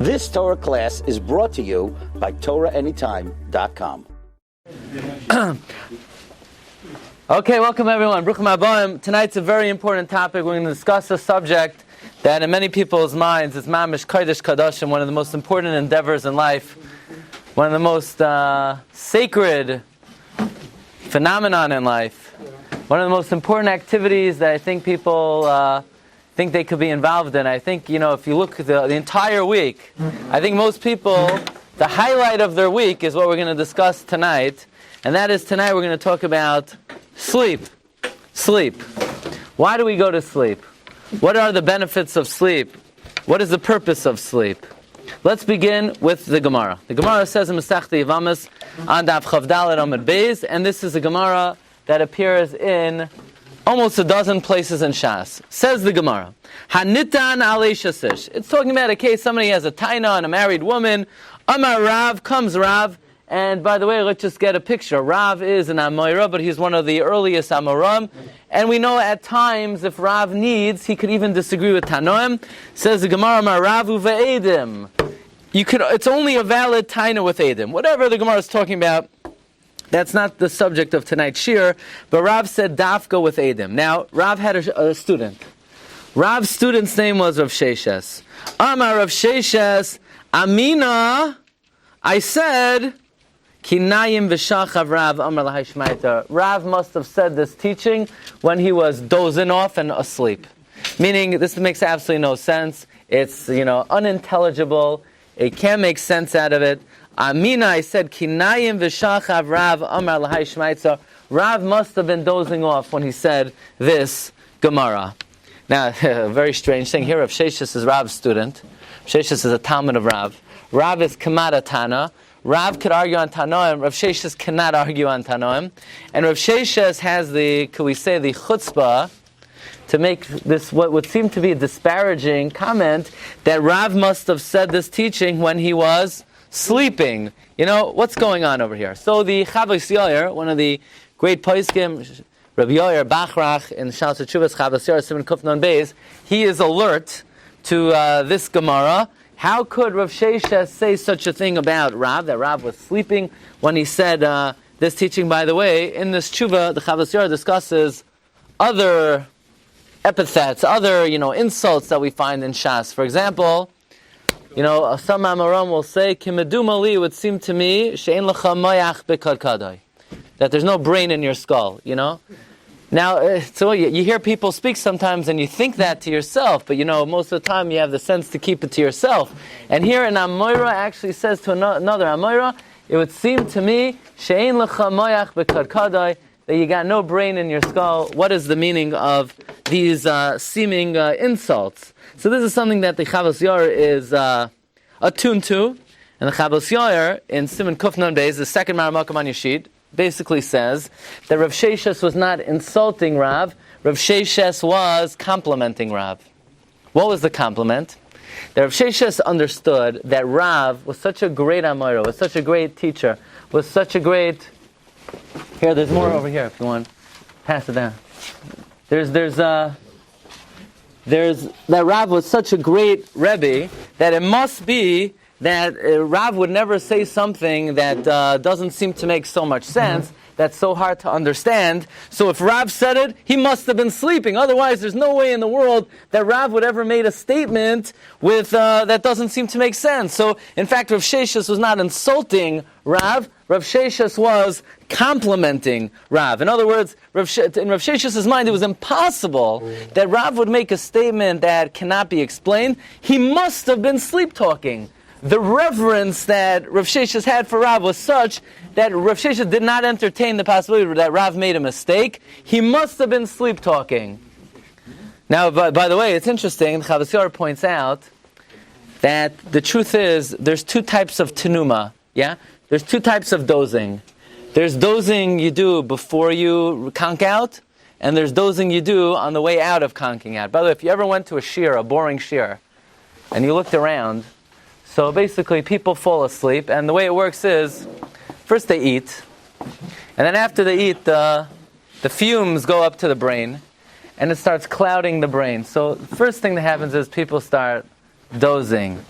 This Torah class is brought to you by TorahAnytime.com. Okay, welcome everyone. Bruchim Habayim. Tonight's a very important topic. We're going to discuss a subject that in many people's minds is Mamish Kodesh Kadoshim, one of the most important endeavors in life, one of the most sacred phenomenon in life, one of the most important activities that I think people think they could be involved in. I think, if you look at the entire week, I think most people, the highlight of their week is what we're going to discuss tonight, and that is tonight we're going to talk about sleep. Sleep. Why do we go to sleep? What are the benefits of sleep? What is the purpose of sleep? Let's begin with the Gemara. The Gemara says in Masechta Yevamos on Daf Chavdalet Amud Beis, and this is a Gemara that appears in almost a dozen places in Shas. Says the Gemara, Hanitan alei shasish. It's talking about a case somebody has a taina and a married woman. Amar Rav, comes Rav. And by the way, let's just get a picture. Rav is an Amoira, but he's one of the earliest Amoram. And we know at times, if Rav needs, he could even disagree with Tanoim. Says the Gemara, Ma Ravu ve'edim. It's only a valid taina with edim. Whatever the Gemara is talking about, that's not the subject of tonight's Shiur. But Rav said dafka with edim. Now, Rav had a student. Rav's student's name was Rav Sheshes. Amar Rav Sheshes, Amina, I said, Kinayim v'shachav Rav Amar Lahai Shmaita. Rav must have said this teaching when he was dozing off and asleep. Meaning, this makes absolutely no sense. It's, unintelligible. It can't make sense out of it. Amina, I said, Kinayim v'shachav Rav Amar Lahai Shmaita. Rav must have been dozing off when he said this Gemara. Now, a very strange thing here. Rav Sheshes is Rav's student. Sheshes is a Talmud of Rav. Rav is Kamada Tana. Rav could argue on Tanoim. Rav Sheshes cannot argue on Tanoim. And Rav Sheshes has the chutzpah to make this what would seem to be a disparaging comment that Rav must have said this teaching when he was sleeping. What's going on over here? So the Chavos Yair, one of the great poskim, Rabbi Yair Bachrach in Shas Tshuvas Chavos Yair Siman Kuf Nun Beis, he is alert to this Gemara. How could Rav Sheshes say such a thing about Rav, that Rav was sleeping when he said this teaching? By the way, in this tshuva, the Chavos Yair discusses other epithets, other insults that we find in Shas. For example, some Amoram will say, "Kimedumali," it would seem to me, "She'en lecha moyach bekadkadai," that there's no brain in your skull. Now, so you hear people speak sometimes and you think that to yourself, but most of the time you have the sense to keep it to yourself. And here an Amoira actually says to another Amoira, it would seem to me, She'en lecha moyach bekadkadai, that you got no brain in your skull. What is the meaning of these seeming insults? So this is something that the Chavos Yair is attuned to. And the Chavos Yair in Siman Kuf Nun Beis, the second Maramakam on Yeshit, basically says that Rav Sheshes was not insulting Rav. Rav Sheshes was complimenting Rav. What was the compliment? That Rav Sheshes understood that Rav was such a great Amoira, was such a great teacher, was such a great... Here, there's more over here if you want. Pass it down. That Rav was such a great Rebbe that it must be that Rav would never say something that doesn't seem to make so much sense, that's so hard to understand. So if Rav said it, he must have been sleeping. Otherwise, there's no way in the world that Rav would ever made a statement with that doesn't seem to make sense. So, in fact, Rav Sheshes was not insulting Rav. Rav Sheshes was complimenting Rav. In other words, in Rav Sheshes' mind, it was impossible that Rav would make a statement that cannot be explained. He must have been sleep-talking. The reverence that Rav Sheshes had for Rav was such that Rav Sheshes did not entertain the possibility that Rav made a mistake. He must have been sleep-talking. Now, by the way, it's interesting, the Chavos Yair points out that the truth is, there's two types of tenuma, yeah? There's two types of dozing. There's dozing you do before you conk out, and there's dozing you do on the way out of conking out. By the way, if you ever went to a shiur, a boring shiur, and you looked around, so basically people fall asleep, and the way it works is, first they eat, and then after they eat, the fumes go up to the brain, and it starts clouding the brain. So the first thing that happens is people start dozing,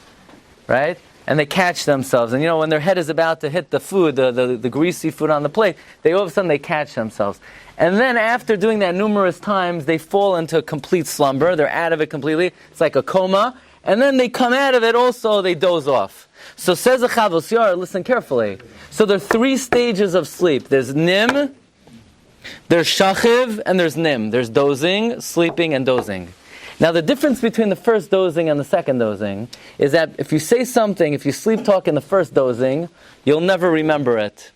right? And they catch themselves. And when their head is about to hit the food, the greasy food on the plate, all of a sudden they catch themselves. And then after doing that numerous times, they fall into a complete slumber. They're out of it completely. It's like a coma. And then they come out of it also, they doze off. So says the Chavos Yair, listen carefully. So there are 3 stages of sleep. There's nim, there's shachiv, and there's nim. There's dozing, sleeping, and dozing. Now the difference between the first dozing and the second dozing is that if you say something, if you sleep talk in the first dozing, you'll never remember it.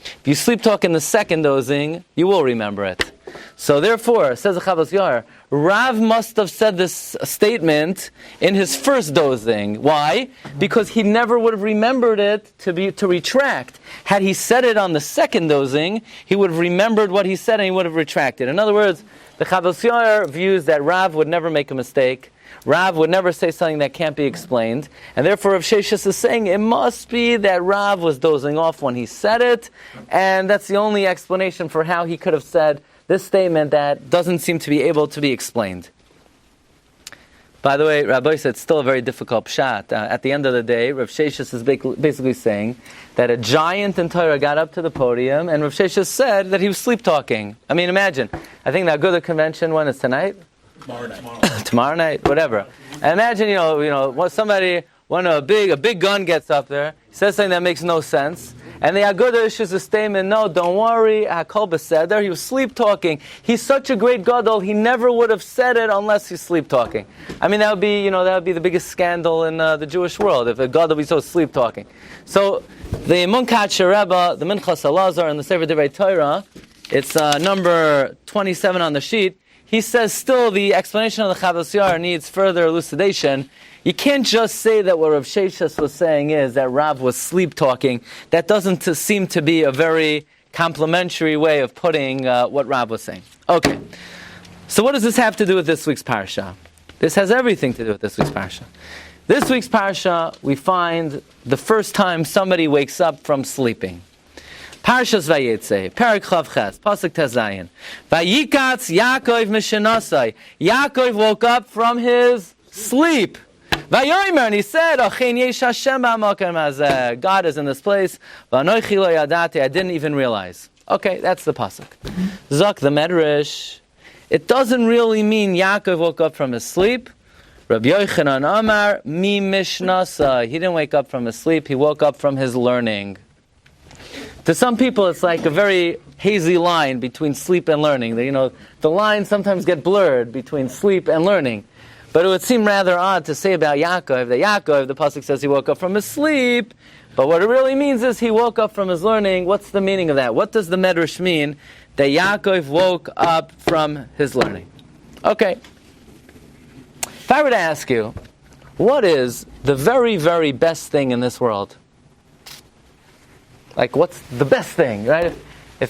If you sleep talk in the second dozing, you will remember it. So therefore, says the Chavos Yair, Rav must have said this statement in his first dozing. Why? Because he never would have remembered it to retract. Had he said it on the second dozing, he would have remembered what he said and he would have retracted. In other words, the Chavos Yair views that Rav would never make a mistake. Rav would never say something that can't be explained. And therefore Rav Sheshis is saying it must be that Rav was dozing off when he said it. And that's the only explanation for how he could have said this statement that doesn't seem to be able to be explained. By the way, Rabbi said it's still a very difficult pshat. At the end of the day, Rav Sheshis is basically saying that a giant in Torah got up to the podium and Rav Sheshis said that he was sleep talking. I mean, imagine. I think that good convention, when is tonight? Tomorrow night. Tomorrow night, whatever. And imagine, when a big gun gets up there, he says something that makes no sense. And the Agudah issues a statement, no, don't worry, HaKol Beseder, he was sleep talking. He's such a great Gadol, he never would have said it unless he's sleep talking. I mean, that would be the biggest scandal in the Jewish world, if a Gadol be so sleep talking. So, the Munkat Rebbe, the Minchas Elazar, and the Sefer Divrei Torah, it's number 27 on the sheet, he says still the explanation of the Chavos Yair needs further elucidation. You can't just say that what Rav Sheshis was saying is that Rav was sleep talking. That doesn't seem to be a very complimentary way of putting what Rav was saying. Okay, so what does this have to do with this week's Parsha? This has everything to do with this week's Parsha. This week's Parsha, we find the first time somebody wakes up from sleeping. Parshas Vayeitzey, Perek Chav Ches, Pasuk Tezayin. Vayikatz Yaakov mishenasai. Yaakov woke up from his sleep. Vayomer, and he said, Achein yesh Hashem b'hamakom hazeh. God is in this place. V'anochi lo yadati. I didn't even realize. Okay, that's the pasuk. Zok the Medrash. It doesn't really mean Yaakov woke up from his sleep. Rabbi Yochanan Amar mi mishnasa. He didn't wake up from his sleep. He woke up from his learning. To some people, it's like a very hazy line between sleep and learning. The lines sometimes get blurred between sleep and learning. But it would seem rather odd to say about Yaakov that the pasuk says he woke up from his sleep, but what it really means is he woke up from his learning. What's the meaning of that? What does the Medrash mean that Yaakov woke up from his learning? Okay. If I were to ask you, what is the very, very best thing in this world? Like, what's the best thing, right?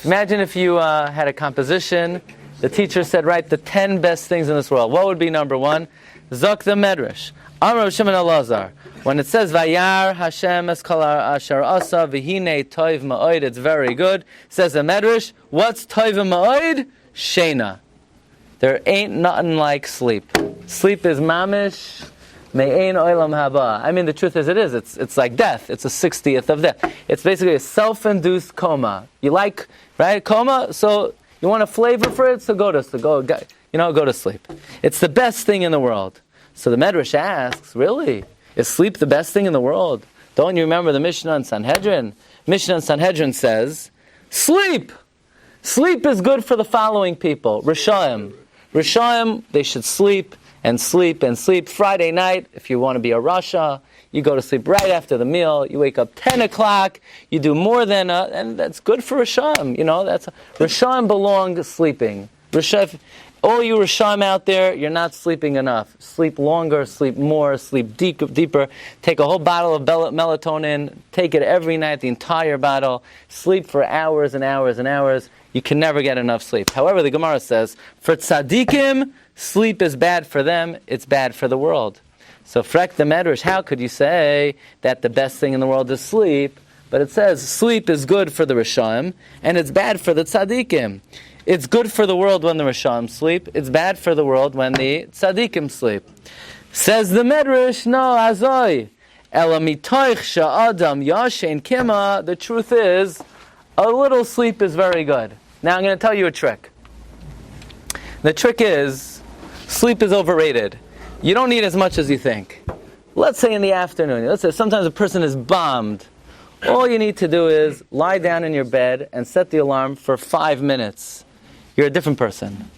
Imagine if you had a composition, the teacher said, write the 10 best things in this world. What would be number 1? Zok the Medrash. Amar Shimon Elazar. When it says, Vayar Hashem es kol asher asa v'hinei toiv ma'od, it's very good. Says the Medrash, what's toiv ma'od? Shena. There ain't nothing like sleep. Sleep is mamish. Me'ein olam haba. I mean, the truth is, it's like death. It's a 60th of death. It's basically a self-induced coma. You like, right, coma? So you want a flavor for it? So go to sleep. It's the best thing in the world. So the Medrash asks, really? Is sleep the best thing in the world? Don't you remember the Mishnah in Sanhedrin? Mishnah in Sanhedrin says, sleep! Sleep is good for the following people. Rishaim. Rishaim, they should sleep and sleep and sleep. Friday night, if you want to be a Rasha, you go to sleep right after the meal. You wake up 10 o'clock. You do more than and that's good for Rishaim. Rishaim belong to sleeping. All you Rishaim out there, you're not sleeping enough. Sleep longer, sleep more, sleep deeper. Take a whole bottle of melatonin. Take it every night, the entire bottle. Sleep for hours and hours and hours. You can never get enough sleep. However, the Gemara says, for tzaddikim, sleep is bad for them, it's bad for the world. So, frek the Medrash, how could you say that the best thing in the world is sleep? But it says, sleep is good for the Rishaim, and it's bad for the tzaddikim. It's good for the world when the Rishaim sleep, it's bad for the world when the tzaddikim sleep. Says the Medrash, no, azoi. Ela mitoich sha'adam yashen kima. The truth is, a little sleep is very good. Now I'm going to tell you a trick. The trick is, sleep is overrated. You don't need as much as you think. Let's say in the afternoon. Let's say sometimes a person is bombed. All you need to do is lie down in your bed and set the alarm for 5 minutes. You're a different person.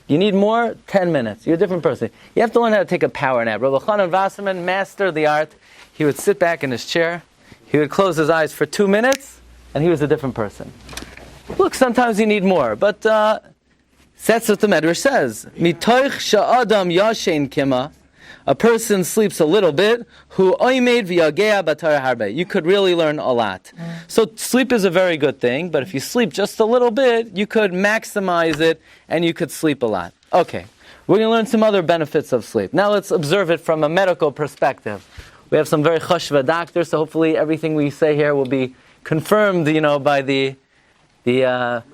You need more? 10 minutes. You're a different person. You have to learn how to take a power nap. Rabbi Chanan Wasserman mastered the art. He would sit back in his chair. He would close his eyes for 2 minutes, and he was a different person. Look, sometimes you need more, but that's what the Medrash says. Mitoich sha'adam yashen kima. A person sleeps a little bit, who oimed v'yagea b'Torah harbe. You could really learn a lot. So sleep is a very good thing, but if you sleep just a little bit, you could maximize it, and you could sleep a lot. Okay, we're going to learn some other benefits of sleep. Now let's observe it from a medical perspective. We have some very chashva doctors, so hopefully everything we say here will be confirmed, by the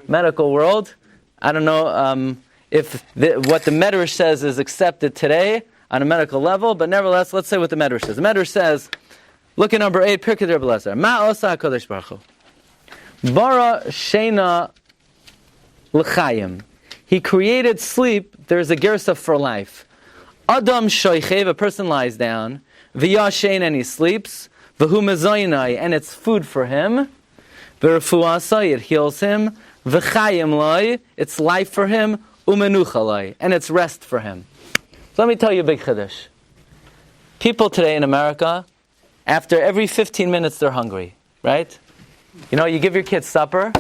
medical world. I don't know if what the Medrash says is accepted today on a medical level, but nevertheless, let's say what the Medrash says. The Medrash says, look at number 8, Pirkei Rebbe Lezer. Ma osa HaKadosh Baruch Hu. Bara sheina l'chayim. He created sleep. There's a gersa for life. Adam shoichev, a person lies down. V'yashen, and he sleeps. V'hu mezoynai, and it's food for him. V'refuasai, it heals him. V'chayim lai, it's life for him. Umenucha lai, and it's rest for him. So let me tell you a big chiddush. People today in America, after every 15 minutes they're hungry, right? You give your kids supper,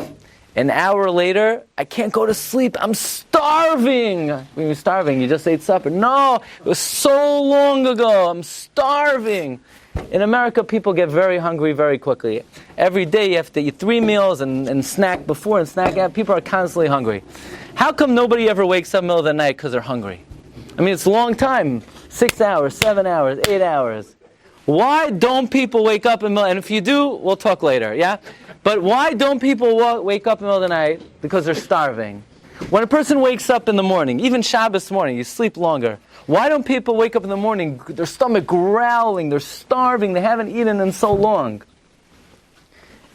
an hour later, I can't go to sleep, I'm starving. When you're starving, you just ate supper. No, it was so long ago, I'm starving. In America, people get very hungry very quickly. Every day you have to eat 3 meals and snack before and snack after. People are constantly hungry. How come nobody ever wakes up in the middle of the night because they're hungry? I mean, it's a long time. 6 hours, 7 hours, 8 hours. Why don't people wake up in the middle? And if you do, we'll talk later, yeah? But why don't people wake up in the middle of the night? Because they're starving. When a person wakes up in the morning, even Shabbos morning, you sleep longer. Why don't people wake up in the morning, their stomach growling, they're starving, they haven't eaten in so long?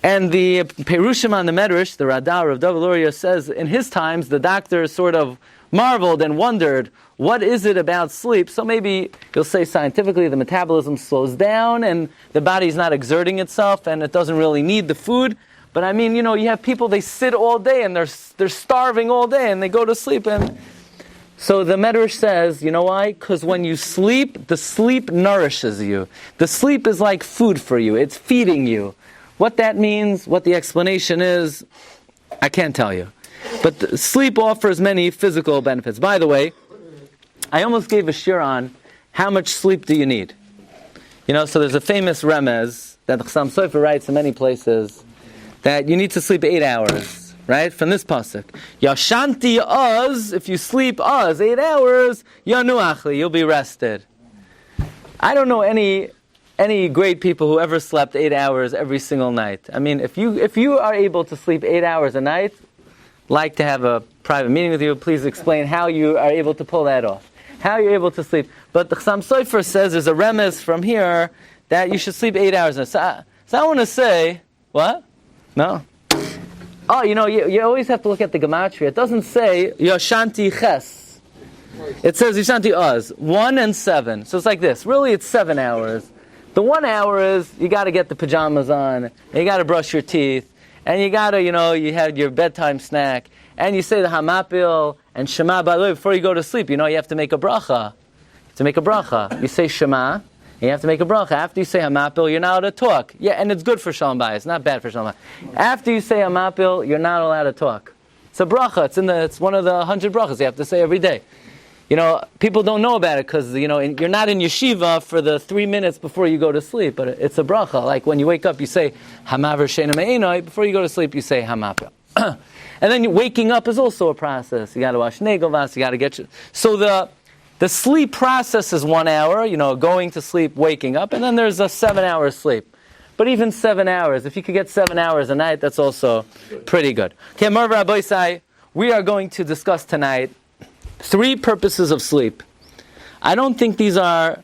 And the Perushim on the Medrash, the Radar of David Luria, says in his times, the doctors sort of marveled and wondered, what is it about sleep? So maybe you'll say scientifically the metabolism slows down and the body's not exerting itself and it doesn't really need the food. But I mean, you have people, they sit all day and they're starving all day and they go to sleep. And so the Medrash says, you know why? Because when you sleep, the sleep nourishes you. The sleep is like food for you. It's feeding you. What that means, what the explanation is, I can't tell you. But sleep offers many physical benefits. By the way, I almost gave a shiur on how much sleep do you need. So there's a famous remez that the Chassam Sofer writes in many places that you need to sleep 8 hours, right? From this pasuk. Yashanti az, if you sleep az, 8 hours, yanu achli, you'll be rested. I don't know any great people who ever slept 8 hours every single night. I mean, if you are able to sleep 8 hours a night, like to have a private meeting with you, please explain how you are able to pull that off. How you're able to sleep. But the Chassam Sofer says there's a remez from here that you should sleep 8 hours. So I want to say, what? No? Oh, you always have to look at the gematria. It doesn't say Yashanti Ches. It says Yashanti Oz, 1 and 7. So it's like this. Really, it's 7 hours. The 1 hour is you got to get the pajamas on, and you got to brush your teeth, and you got to, you had your bedtime snack, and you say the Hamapil and Shema. By the way, before you go to sleep, you have to make a bracha. You say Shema, and you have to make a bracha. After you say Hamapil, you're not allowed to talk. Yeah, and it's good for Shalom Bayis. It's not bad for Shalom Bayis. After you say Hamapil, you're not allowed to talk. It's a bracha. It's one of the 100 brachas you have to say every day. People don't know about it because, you're not in yeshiva for the 3 minutes before you go to sleep, but it's a bracha. Like when you wake up, you say Hamaver Sheina Me'enoi. Before you go to sleep, you say Hamapil. And then waking up is also a process. You got to wash negovas, you got to get your... So the sleep process is 1 hour, going to sleep, waking up, and then there's a 7 hour sleep. But even 7 hours, if you could get 7 hours a night, that's also pretty good. Okay, Marv Rabbi, we are going to discuss tonight 3 purposes of sleep. I don't think these are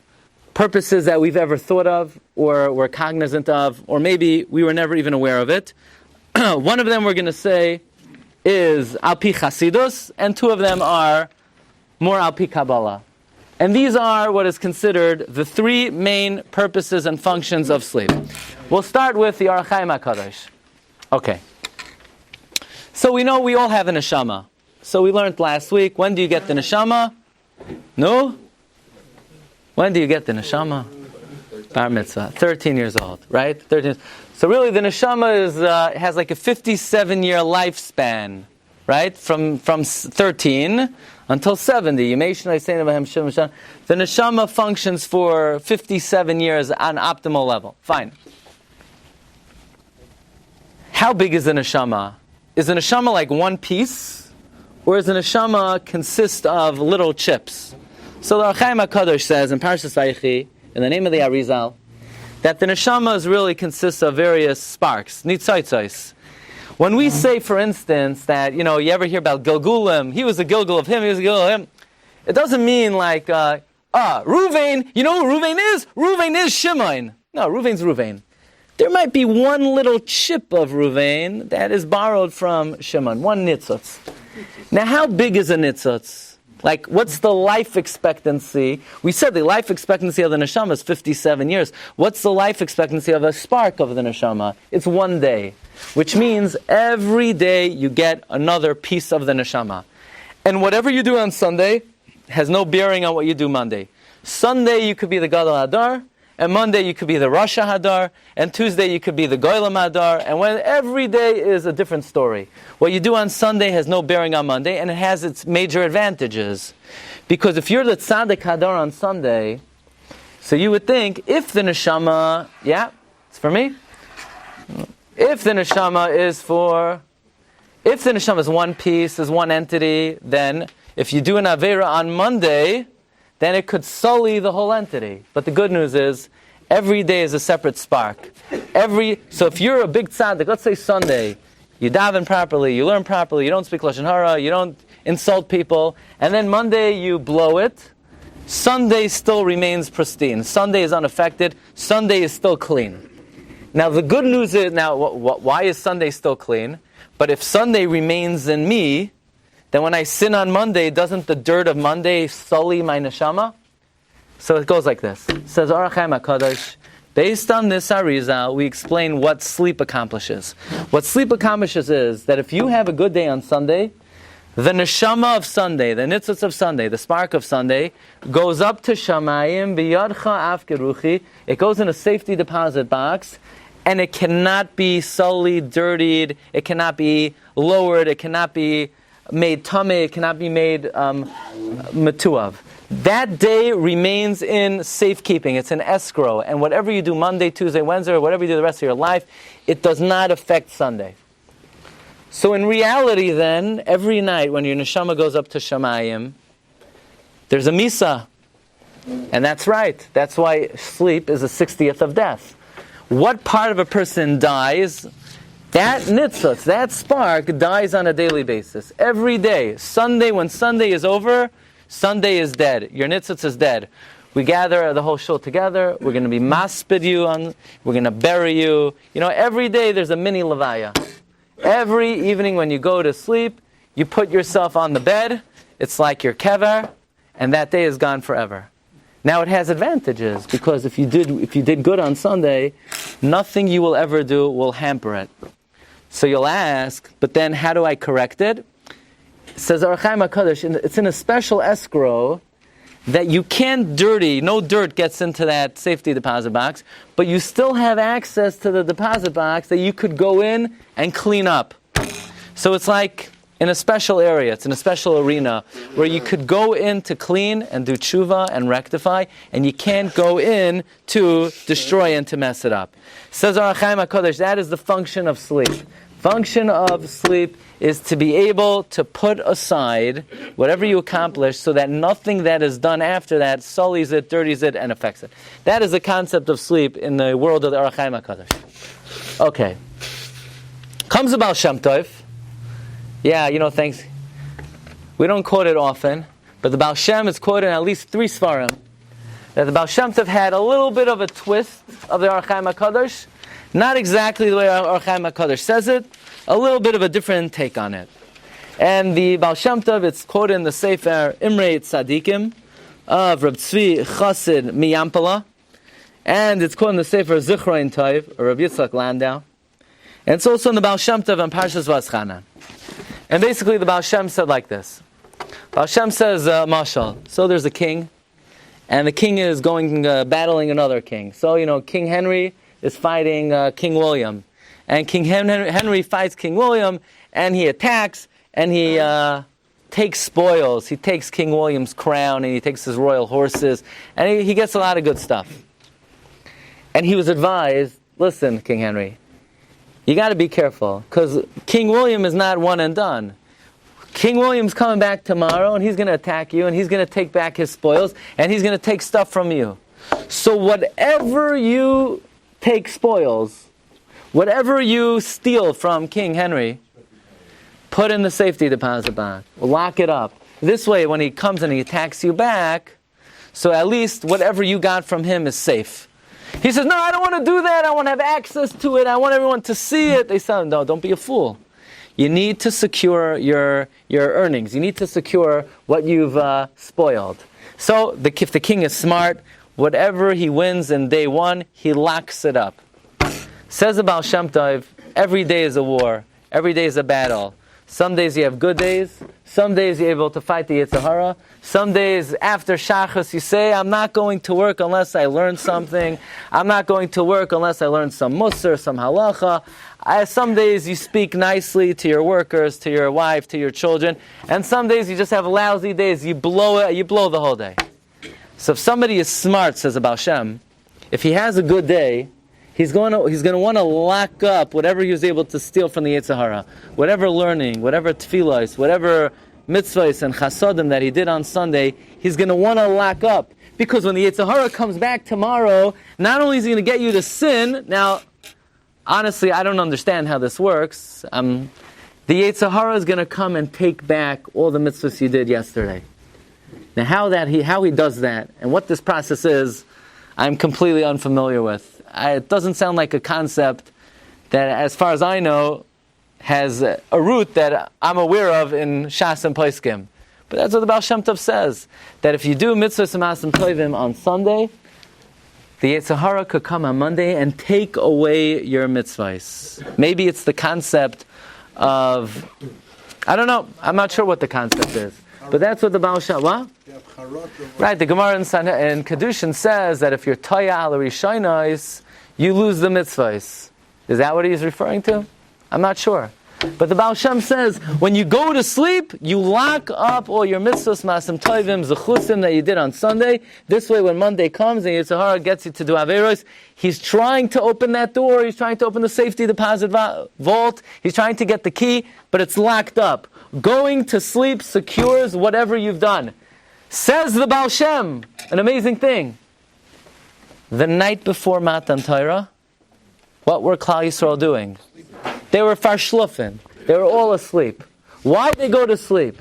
purposes that we've ever thought of or were cognizant of, or maybe we were never even aware of it. One of them we're going to say is Al Pi Chasidus, and two of them are more Al Pi Kabbalah. And these are what is considered the three main purposes and functions of sleep. We'll start with the TorahAnytime HaKadosh. Okay. So we know we all have a neshama. So we learned last week, when do you get the neshama? No? When do you get the neshama? Bar mitzvah. 13 years old, right? 13. So really the neshama has like a 57-year lifespan, right? From 13 until 70. The neshama functions for 57 years on optimal level. Fine. How big is the neshama? Is the neshama like one piece? Or does the neshama consist of little chips? So the TorahAnytime HaKadosh says in Parshas Vayeitzey, in the name of the Arizal, that the neshama really consists of various sparks, nitzotzos. When we say, for instance, that, you ever hear about Gilgulim, he was a Gilgul of him, he was a Gilgul of him, it doesn't mean like, Ruvain, you know who Ruvain is? Ruvain is Shimon. No, Ruvain's Ruvain. There might be one little chip of Ruvain that is borrowed from Shimon, one nitzotz. Now, how big is a nitzotz? Like, what's the life expectancy? We said the life expectancy of the neshama is 57 years. What's the life expectancy of a spark of the neshama? It's 1 day. Which means every day you get another piece of the neshama. And whatever you do on Sunday has no bearing on what you do Monday. Sunday you could be the Gadol Hadar, and Monday you could be the Rosh Hadar, and Tuesday you could be the Goylam Hadar, and every day is a different story. What you do on Sunday has no bearing on Monday, and it has its major advantages. Because if you're the Tzaddik Hadar on Sunday, so you would think, if the neshama, yeah, it's for me? If the neshama is one piece, is one entity, then if you do an Aveira on Monday, then it could sully the whole entity. But the good news is, every day is a separate spark. So if you're a big tzaddik, let's say Sunday, you daven properly, you learn properly, you don't speak Lashon Hara, you don't insult people, and then Monday you blow it, Sunday still remains pristine. Sunday is unaffected, Sunday is still clean. Now the good news is, why is Sunday still clean? But if Sunday remains in me, then when I sin on Monday, doesn't the dirt of Monday sully my neshama? So it goes like this. It says, TorahAnytime HaKadosh, based on this Arizal, we explain what sleep accomplishes. What sleep accomplishes is that if you have a good day on Sunday, the neshama of Sunday, the nitzutz of Sunday, the spark of Sunday, goes up to Shamayim, biyadcha af geruchi. It goes in a safety deposit box, and it cannot be sullied, dirtied, it cannot be lowered, it cannot be made tameh, it cannot be made metuav. That day remains in safekeeping. It's an escrow. And whatever you do Monday, Tuesday, Wednesday, or whatever you do the rest of your life, it does not affect Sunday. So in reality then, every night when your neshama goes up to Shamayim, there's a misa. And that's right. That's why sleep is a 60th of death. What part of a person dies? That nitzutz, that spark, dies on a daily basis. Every day. Sunday, when Sunday is over, Sunday is dead. Your nitzutz is dead. We gather the whole shul together. We're going to be maspid you. We're going to bury you. Every day there's a mini levaya. Every evening when you go to sleep, you put yourself on the bed. It's like your kever, and that day is gone forever. Now it has advantages, because if you did good on Sunday, nothing you will ever do will hamper it. So you'll ask, but then how do I correct it? It says TorahAnytime HaKadosh, it's in a special escrow that you can't dirty, no dirt gets into that safety deposit box, but you still have access to the deposit box that you could go in and clean up. So it's like in a special area, it's in a special arena where you could go in to clean and do tshuva and rectify, and you can't go in to destroy and to mess it up. Says TorahAnytime HaKadosh, that is the function of sleep. Function of sleep is to be able to put aside whatever you accomplish so that nothing that is done after that sullies it, dirties it, and affects it. That is the concept of sleep in the world of the TorahAnytime HaKadosh. Okay. Comes about Shem Tov. Yeah, thanks. We don't quote it often, but the Baal Shem is quoted in at least 3 Svarim. that the Baal Shem Tov had a little bit of a twist of the Orach Chaim HaKadosh. Not exactly the way Orach Chaim HaKadosh says it, a little bit of a different take on it. And the Baal Shem Tov, it's quoted in the Sefer Imrei Tzadikim of Reb Tzvi Chassid Miyampala, and it's quoted in the Sefer TorahAnytime, or Rabbi Yitzchak Landau, and it's also in the Baal Shem Tov on Parshas V'aschanan. And basically the Baal Shem said like this. Baal Shem says, Mashal, so there's a king, and the king is going battling another king. So, King Henry is fighting King William. And King Henry fights King William, and he attacks, and he takes spoils. He takes King William's crown, and he takes his royal horses, and he gets a lot of good stuff. And he was advised, listen, King Henry, you got to be careful, because King William is not one and done. King William's coming back tomorrow, and he's going to attack you, and he's going to take back his spoils, and he's going to take stuff from you. So whatever you take spoils, whatever you steal from King Henry, put in the safety deposit box. Lock it up. This way, when he comes and he attacks you back, so at least whatever you got from him is safe. He says, no, I don't want to do that. I want to have access to it. I want everyone to see it. They said, no, don't be a fool. You need to secure your earnings. You need to secure what you've spoiled. So if the king is smart, whatever he wins in day one, he locks it up. Says the Baal Shem Tov, every day is a war. Every day is a battle. Some days you have good days. Some days you're able to fight the Yetzer Hara. Some days after Shachas you say, I'm not going to work unless I learn something. I'm not going to work unless I learn some Musar, some Halacha. Some days you speak nicely to your workers, to your wife, to your children. And some days you just have lousy days. You blow it. You blow the whole day. So if somebody is smart, says the Baal Shem, if he has a good day, he's going to want to lock up whatever he was able to steal from the Yetzer Hara, whatever learning, whatever tefillos, whatever mitzvahs and chasadim that he did on Sunday, he's going to want to lock up. Because when the Yetzer Hara comes back tomorrow, not only is he going to get you to sin, now, honestly, I don't understand how this works. The Yetzer Hara is going to come and take back all the mitzvahs you did yesterday. Now, how he does that, and what this process is, I'm completely unfamiliar with. It doesn't sound like a concept that, as far as I know, has a root that I'm aware of in Shas and Poskim. But that's what the Baal Shem Tov says, that if you do mitzvahs and masim tovim on Sunday, the Yetzer Hara could come on Monday and take away your mitzvahs. Maybe it's the concept of, I don't know, I'm not sure what the concept is. But that's what the Baal Shem, what? Right, the Gemara in Kedushin says that if you're Toya al Rishonos, you lose the mitzvahs. Is that what he's referring to? I'm not sure. But the Baal Shem says, when you go to sleep, you lock up all your mitzvahs, masim tovim, zechusim that you did on Sunday. This way, when Monday comes and Yetzer Hara gets you to do averos, he's trying to open that door, he's trying to open the safety deposit vault, he's trying to get the key, but it's locked up. Going to sleep secures whatever you've done. Says the Baal Shem, an amazing thing. The night before Matan Torah, what were Klal Yisrael doing? They were farshlufen. They were all asleep. Why did they go to sleep?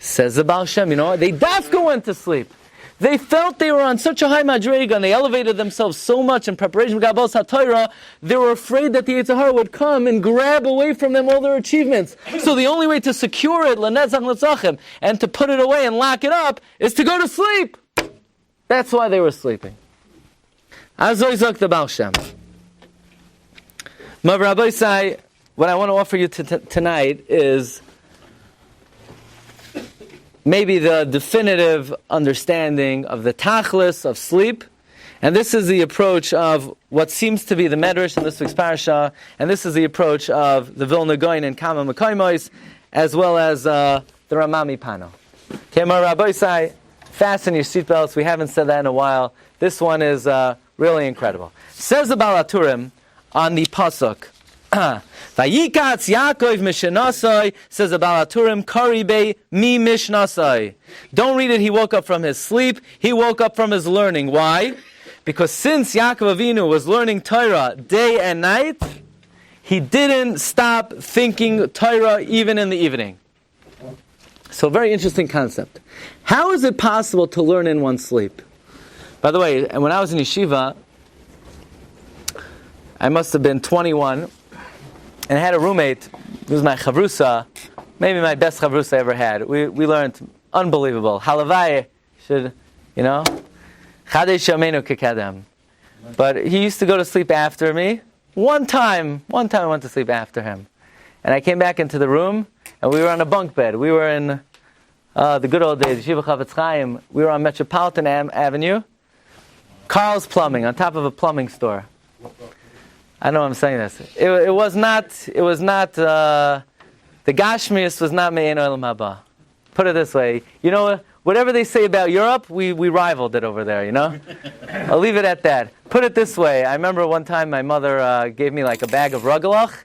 Says the Baal Shem, they dafka went to sleep. They felt they were on such a high madrega, and they elevated themselves so much in preparation for Gabbos HaTorah, they were afraid that the Yetzer Hara would come and grab away from them all their achievements. So the only way to secure it, l'netzach l'tzachem, and to put it away and lock it up, is to go to sleep. That's why they were sleeping. Azoy zok the Baal Shem. Rabbi say, what I want to offer you tonight is maybe the definitive understanding of the tachlis of sleep. And this is the approach of what seems to be the Medrash in this week's Parsha, and this is the approach of the Vilna Gaon and Kama Mekaymois, as well as the Ramami Pano. Okay, my Rabbi say, fasten your seatbelts. We haven't said that in a while. This one is really incredible. Says the Baal HaTurim on the pasuk, Vayikatz Yaakov mishnasai, says the Baal HaTurim, Karibei mi mishnasai. Don't read it, he woke up from his sleep, he woke up from his learning. Why? Because since Yaakov Avinu was learning Torah day and night, he didn't stop thinking Torah even in the evening. So very interesting concept. How is it possible to learn in one's sleep? By the way, when I was in yeshiva, I must have been 21, and I had a roommate. It was my chavrusa, maybe my best chavrusa I ever had. We learned unbelievable. Halavai should, Chadei Shamenu Kekadem. But he used to go to sleep after me. One time I went to sleep after him. And I came back into the room, and we were on a bunk bed. We were in the good old days, Yeshiva Chavetz Chaim. We were on Metropolitan Avenue. Carl's Plumbing, on top of a plumbing store. I know I'm saying this. It was not, the Gashmius was not Me'en Olam Haba. Put it this way. Whatever they say about Europe, we rivaled it over there, I'll leave it at that. Put it this way. I remember one time my mother gave me like a bag of rugelach,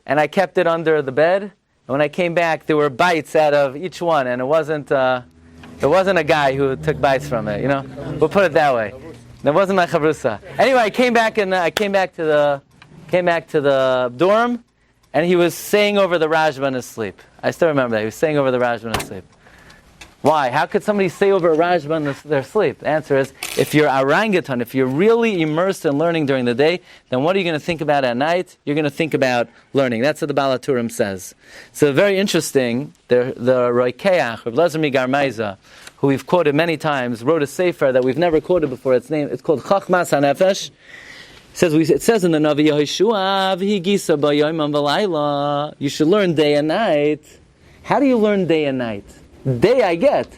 and I kept it under the bed. And when I came back, there were bites out of each one, and it wasn't a guy who took bites from it, We'll put it that way. It wasn't my chavrusa. Anyway, I came back to the dorm, and he was saying over the Rashba in his sleep. I still remember that. He was saying over the Rashba in his sleep. Why? How could somebody say over a Rashba in their sleep? The answer is, if you're orangutan, if you're really immersed in learning during the day, then what are you going to think about at night? You're going to think about learning. That's what the Baal HaTurim says. So very interesting, the Roikeach, Rabbi Lezer Migarmaiza, who we've quoted many times, wrote a sefer that we've never quoted before. It's called Chachmas HaNefesh. It says in the Navi Yehoshua, V'higisa b'yoyim v'layla. You should learn day and night. How do you learn day and night? Day I get.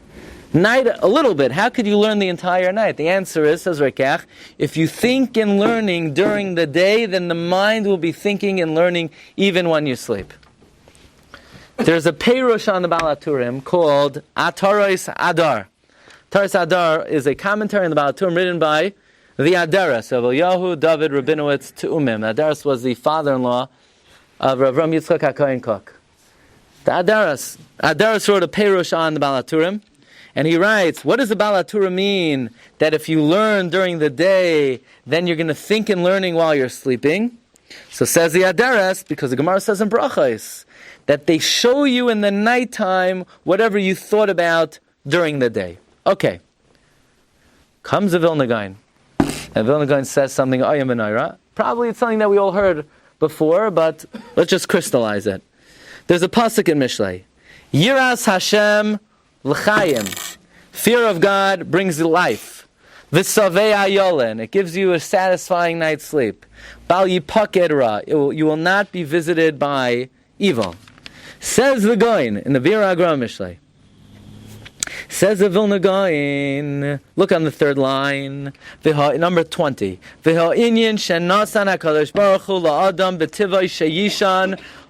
Night a little bit. How could you learn the entire night? The answer is, says Rekach, if you think in learning during the day, then the mind will be thinking and learning even when you sleep. There's a Peirush on the Baal HaTurim called Ataros Adar. Ataros Adar is a commentary on the Baal HaTurim written by the Adaras of Eliyahu David Rabinowitz Te'umim. Adaras was the father-in-law of Rav Ram Yitzchak HaKohen Kook. The Adaras wrote a Peirush on the Baal HaTurim, and he writes, what does the Baal HaTurim mean that if you learn during the day, then you're going to think in learning while you're sleeping? So says the Adaras, because the Gemara says in Brachos, that they show you in the nighttime whatever you thought about during the day. Okay. Comes a Vilna Gaon. And Vilna Gaon says something, Ayam B'Naira. Probably it's something that we all heard before, but let's just crystallize it. There's a pasuk in Mishlei. Yiras Hashem l'chayim. Fear of God brings life. V'savei ayolen. It gives you a satisfying night's sleep. Bal yipaked ra. You will not be visited by evil. Says the Gaon in the Vira Agra Mishlei. Says the Vilna Gaon, look on the third line, number 20.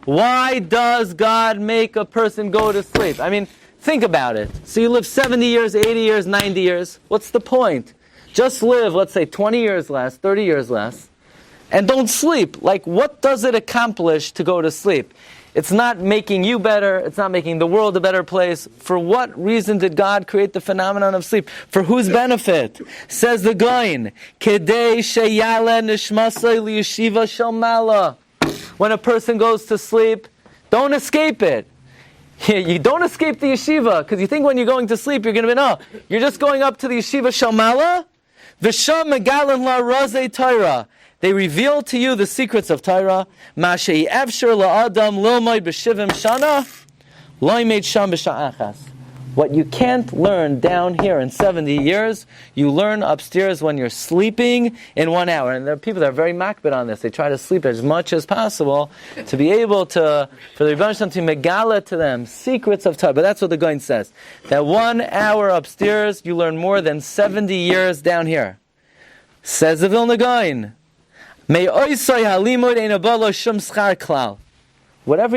Why does God make a person go to sleep? I mean, think about it. So you live 70 years, 80 years, 90 years. What's the point? Just live, let's say, 20 years less, 30 years less, and don't sleep. Like, what does it accomplish to go to sleep? It's not making you better. It's not making the world a better place. For what reason did God create the phenomenon of sleep? For whose benefit? Says the Gaon, Kedei sheyale nishmasai liyeshiva shel mala. When a person goes to sleep, don't escape it. You don't escape the yeshiva, because you think when you're going to sleep, you're going to be, no, you're just going up to the yeshiva shel mala. V'sham megalan la razei Torah. They reveal to you the secrets of Torah. Mashei evshar la'adam lilmod b'shivim shana, lo'imed sham b'sha'achas. What you can't learn down here in 70 years, you learn upstairs when you're sleeping in 1 hour. And there are people that are very makbid on this. They try to sleep as much as possible to be able to, for the Rebbe Shem to megala to them secrets of Torah. But that's what the Gaon says. That 1 hour upstairs, you learn more than 70 years down here. Says the Vilna Gaon. Whatever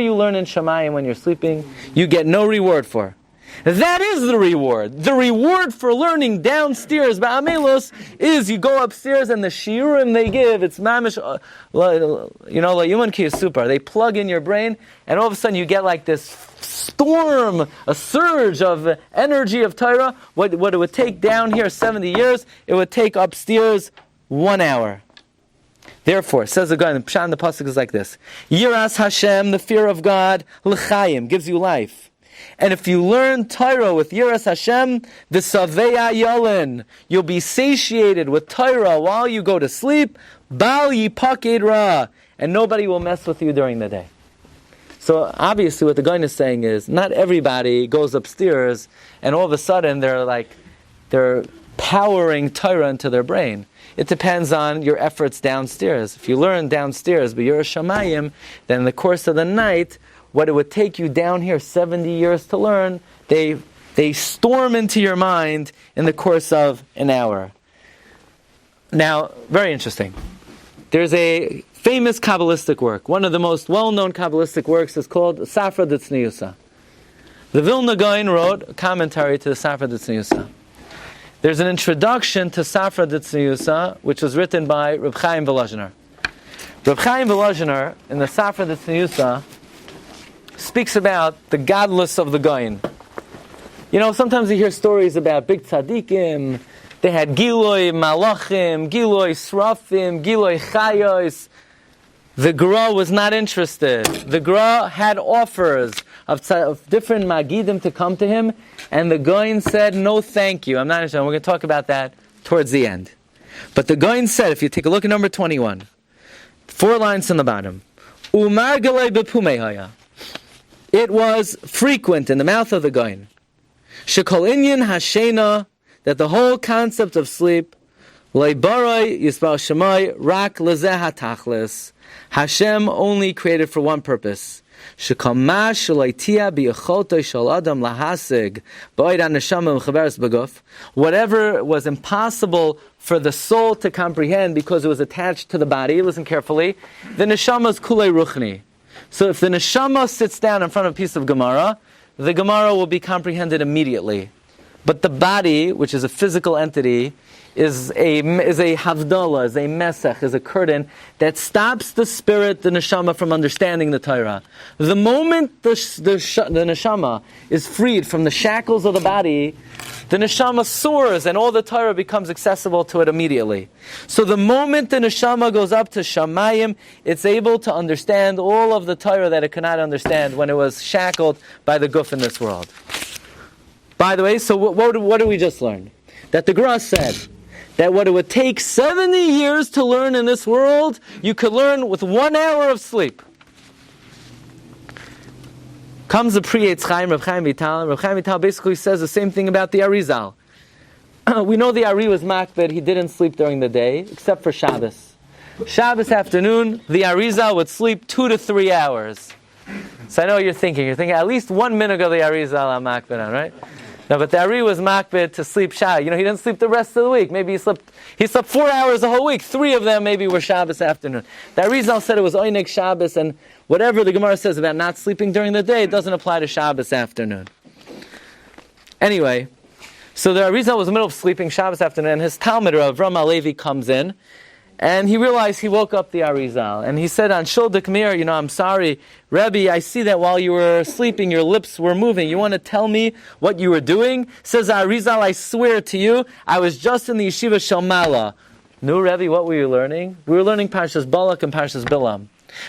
you learn in Shamayim when you're sleeping, you get no reward for. That is the reward. The reward for learning downstairs Ba'amelos is you go upstairs and the Shiurim they give, it's mamish, like human ki super. They plug in your brain and all of a sudden you get like this storm, a surge of energy of Torah. What it would take down here 70 years, it would take upstairs 1 hour. Therefore, says the guy, the Pshat in the pasuk is like this: Yiras Hashem, the fear of God, l'chayim, gives you life. And if you learn Torah with Yiras Hashem, v'saveya yalin, you'll be satiated with Torah while you go to sleep, bal yipaked ra, and nobody will mess with you during the day. So obviously what the Gaon is saying is, not everybody goes upstairs and all of a sudden they're powering Torah into their brain. It depends on your efforts downstairs. If you learn downstairs, but you're a Shamayim, then in the course of the night, what it would take you down here 70 years to learn, they storm into your mind in the course of an hour. Now, very interesting. There's a famous Kabbalistic work. One of the most well-known Kabbalistic works is called Safra D'Tzniusa. The Vilna Gaon wrote a commentary to the Safra D'Tzniusa. There's an introduction to Safra D'Tzniusa, which was written by Reb Chaim Volozhiner. Reb Chaim Volozhiner, in the Safra D'Tzniusa, speaks about the godless of the Gaon. You know, sometimes you hear stories about big tzaddikim. They had Giloi Malachim, Giloi Srafim, Giloi Chayos. The Gra was not interested. The Gra had offers of different Magidim to come to him, and the Gaon said, no thank you, I'm not interested. We're going to talk about that towards the end. But the Gaon said, if you take a look at number 21, 4 lines on the bottom, Umar Galei B'Pumehaya. It was frequent in the mouth of the Gaon, Shekol Inyan Hashena, that the whole concept of sleep, Leibaroi Yisbal Shemai Rak Lezeh HaTachlis, Hashem only created for one purpose. Shekamash Shulaitia B'Yacholto Shal Adam Lahasig B'Oid HaNeshama M'Chaveres B'Guf. Whatever was impossible for the soul to comprehend because it was attached to the body, listen carefully, the Neshama is Kulei Ruchni. So if the Neshama sits down in front of a piece of Gemara, the Gemara will be comprehended immediately. But the body, which is a physical entity, is a havdalah, is a mesech, is a curtain that stops the spirit, the neshama, from understanding the Torah. The moment the neshama is freed from the shackles of the body, the neshama soars and all the Torah becomes accessible to it immediately. So the moment the neshama goes up to Shamayim, it's able to understand all of the Torah that it could not understand when it was shackled by the guf in this world. By the way, so what did we just learn? That the Gra said that what it would take 70 years to learn in this world, you could learn with 1 hour of sleep. Comes the Pri-Eitz Chaim, Reb Chaim Vital. Reb Chaim Vital basically says the same thing about the Arizal. We know the Ari was makbid, he didn't sleep during the day, except for Shabbos. Shabbos afternoon, the Arizal would sleep 2 to 3 hours. So I know what you're thinking. You're thinking at least 1 minute of the Arizal I'm makbid on, right? No, but the Ari was makbid to sleep Shabbos. You know, he didn't sleep the rest of the week. Maybe he slept 4 hours the whole week. 3 of them maybe were Shabbos afternoon. The Arizal said it was Oinek Shabbos, and whatever the Gemara says about not sleeping during the day, it doesn't apply to Shabbos afternoon. Anyway, so the Arizal was in the middle of sleeping Shabbos afternoon, and his Talmud, Rav Ram Alevi, comes in, and he realized he woke up the Arizal. And he said, on Shul Dekmir, you know, I'm sorry, Rabbi, I see that while you were sleeping, your lips were moving. You want to tell me what you were doing? Says Arizal, I swear to you, I was just in the yeshiva Shalmala. No, Rabbi, what were you learning? We were learning Parshas Balak and Parshas Bilam.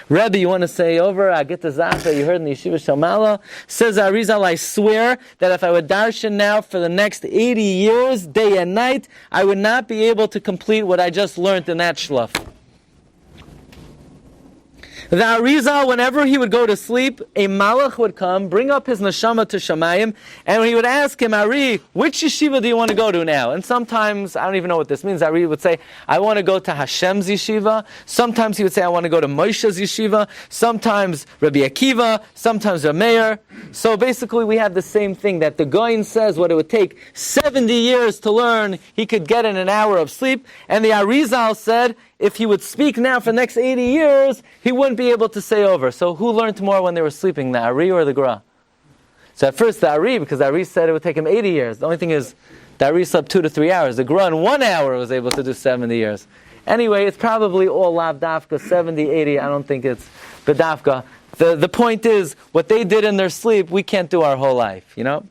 Rabbi, you want to say over, I get the zach that you heard in the yeshiva Shalmala? Says Arizal, I swear that if I would darshan now for the next 80 years, day and night, I would not be able to complete what I just learned in that shluf. The Arizal, whenever he would go to sleep, a malach would come, bring up his neshama to Shamayim, and he would ask him, Ari, which yeshiva do you want to go to now? And sometimes, I don't even know what this means, Ari would say, I want to go to Hashem's yeshiva. Sometimes he would say, I want to go to Moshe's yeshiva. Sometimes Rabbi Akiva. Sometimes Rabbi Meir. So basically we have the same thing, that the Gaon says what it would take 70 years to learn, he could get in an hour of sleep. And the Arizal said, if he would speak now for the next 80 years, he wouldn't be able to say over. So who learned more when they were sleeping, the Ari or the Gra? So at first the Ari, because the Ari said it would take him 80 years. The only thing is, the Ari slept 2 to 3 hours. The Gra in 1 hour was able to do 70 years. Anyway, it's probably all lav dafka, 70, 80. I don't think it's bedafka. The point is, what they did in their sleep, we can't do our whole life, you know?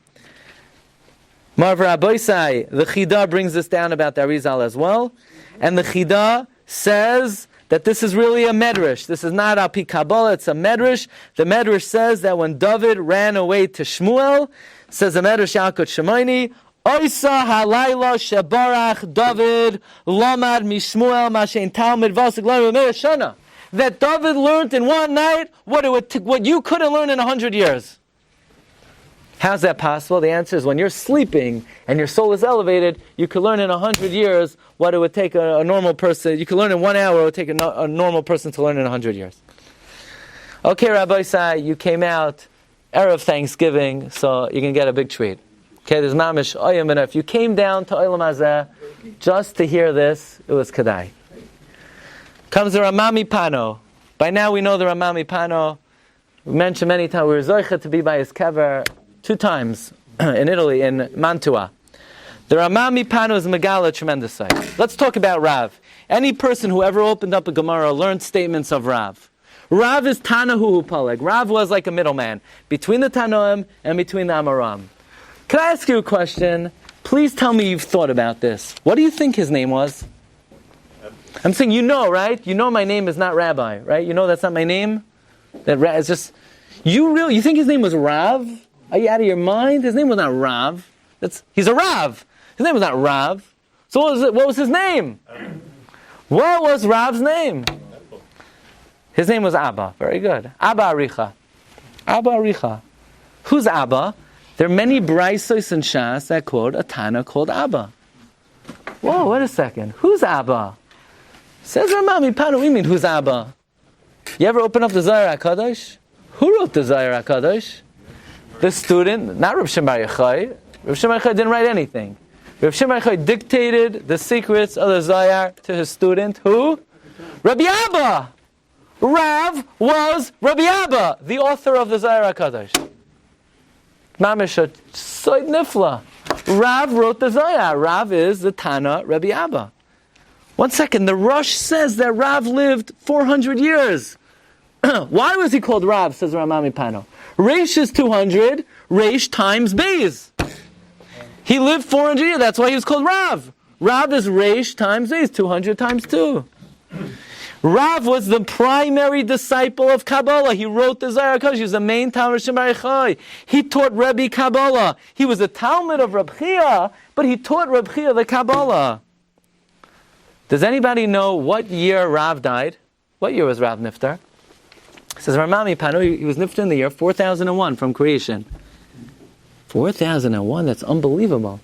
Marv Rabbeisai, the Chida brings this down about the Arizal as well. And the Chida says that this is really a medrash. This is not Al Pi Kabbalah, it's a medrash. The medrash says that when David ran away to Shmuel, says the medrash Yalkut Shemaini, Oisa halayla shebarach David lomad mishmuel mashen talmud vasik lomad shana. That David learned in one night what you couldn't learn in 100 years. How's that possible? The answer is when you're sleeping and your soul is elevated, you could learn in 100 years what it would take a normal person. You could learn in 1 hour, it would take a normal person to learn in 100 years. Okay, Rabbi Sai, you came out Erev Thanksgiving, so you can get a big treat. Okay, there's mamish oyam, and if you came down to Olam Hazeh just to hear this, it was kedai. Comes the Ramami Pano. By now we know the Ramami Pano. We mentioned many times, we were zoichet to be by his kever 2 times in Italy, in Mantua. The Ramami Pano is Megala, tremendous sight. Let's talk about Rav. Any person who ever opened up a Gemara learned statements of Rav. Rav is Tanahu Paleg. Rav was like a middleman between the Tanoim and between the Amoram. Can I ask you a question? Please tell me you've thought about this. What do you think his name was? I'm saying you know, right? You know my name is not Rabbi, right? You know that's not my name? It's just... You think his name was Rav? Are you out of your mind? His name was not Rav. He's a Rav. His name was not Rav. So what was his name? What was Rav's name? His name was Abba. Very good. Abba Aricha. Abba Aricha. Who's Abba? There are many braisos and shas that quote a Tana called Abba. Whoa, wait a second. Who's Abba? Says Ramami Pano, we mean who's Abba? You ever open up the Zohar HaKadosh? Who wrote the Zohar HaKadosh? The student, not Rav Shimon Bar Yochai. Rav Shimon Bar Yochai didn't write anything. Rav Shimon Bar Yochai dictated the secrets of the Zohar to his student. Who? Rabbi Abba! Rav was Rabbi Abba, the author of the Zohar HaKadosh. Mamish Soid Nifla. Rav wrote the Zohar. Rav is the Tana Rabbi Abba. 1 second, the Rosh says that Rav lived 400 years. Why was he called Rav, says Ramami Pano? Reish is 200, Reish times Beis. He lived 400 years, that's why he was called Rav. Rav is Reish times Beis, 200 times 2. Rav was the primary disciple of Kabbalah. He wrote the Zohar HaKadosh. He was the main Talmud of Shimon Bar Yochai. He taught Rebbe Kabbalah. He was a Talmud of Reb Chia, but he taught Reb Chia the Kabbalah. Does anybody know what year Rav died? What year was Rav Niftar? It says Ramami Pano, he was Niftar in the year 4001 from creation. 4001, that's unbelievable.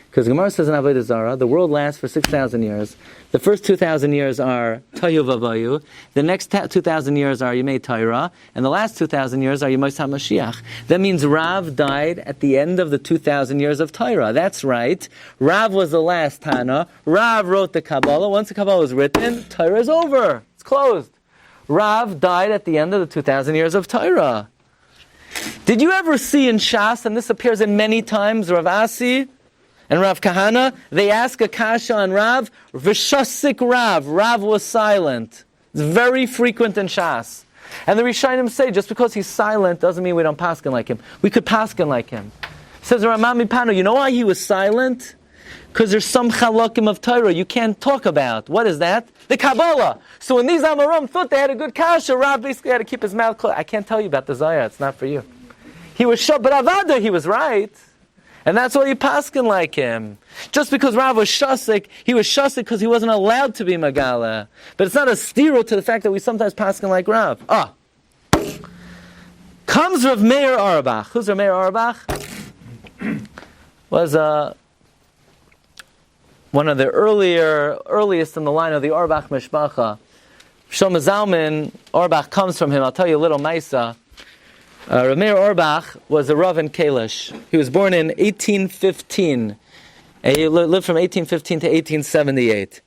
Because Gemara says in Avodah Zarah, the world lasts for 6,000 years. The first 2,000 years are Tohu Vavayu. The next 2,000 years are Yemei Torah. And the last 2,000 years are Yemei HaMashiach. That means Rav died at the end of the 2,000 years of Torah. That's right. Rav was the last Tana. Rav wrote the Kabbalah. Once the Kabbalah was written, Torah is over. It's closed. Rav died at the end of the 2,000 years of Torah. Did you ever see in Shas, and this appears in many times, Rav Asi and Rav Kahana, they ask a kasha on Rav, V'shasik Rav, Rav was silent. It's very frequent in Shas. And the Rishonim say, just because he's silent doesn't mean we don't paskin like him. We could paskin like him. Says Ramami Pano, you know why he was silent? Because there's some chalakim of Torah you can't talk about. What is that? The Kabbalah. So when these Amoram thought they had a good kasha, Rav basically had to keep his mouth closed. I can't tell you about the Zohar, it's not for you. He was shut, but Avada, he was right. And that's why you paskin like him. Just because Rav was shasik, he was shasik because he wasn't allowed to be Megala. But it's not a stiro to the fact that we sometimes paskin like Rav. Comes Rav Meir Auerbach. Who's Rav Meir Auerbach? Was one of the earliest in the line of the Auerbach Mishpacha. Shlomo Zalman, Auerbach comes from him. I'll tell you a little maisa. Rav Meir Auerbach was a Rav in Kalish. He was born in 1815. And he lived from 1815 to 1878.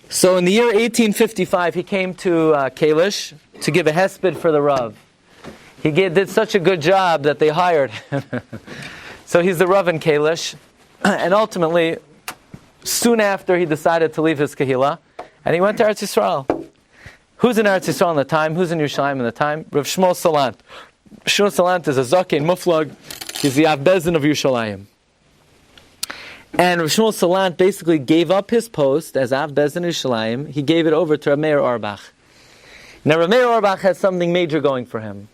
So in the year 1855, he came to Kalish to give a hesped for the Rav. He did such a good job that they hired him. So he's the Rav in Kalish. And ultimately, soon after, he decided to leave his kahila, and he went to Eretz Yisrael. Who's in Eretz Yisrael in the time? Who's in Yerushalayim in the time? Rav Shmuel Salant. Shmuel Salant is a Zaken Muflag. He's the Av Bezin of Yerushalayim. And Rav Shmuel Salant basically gave up his post as Av Beis Yerushalayim. He gave it over to Rav Meir Auerbach. Now Rav Meir Auerbach had something major going for him.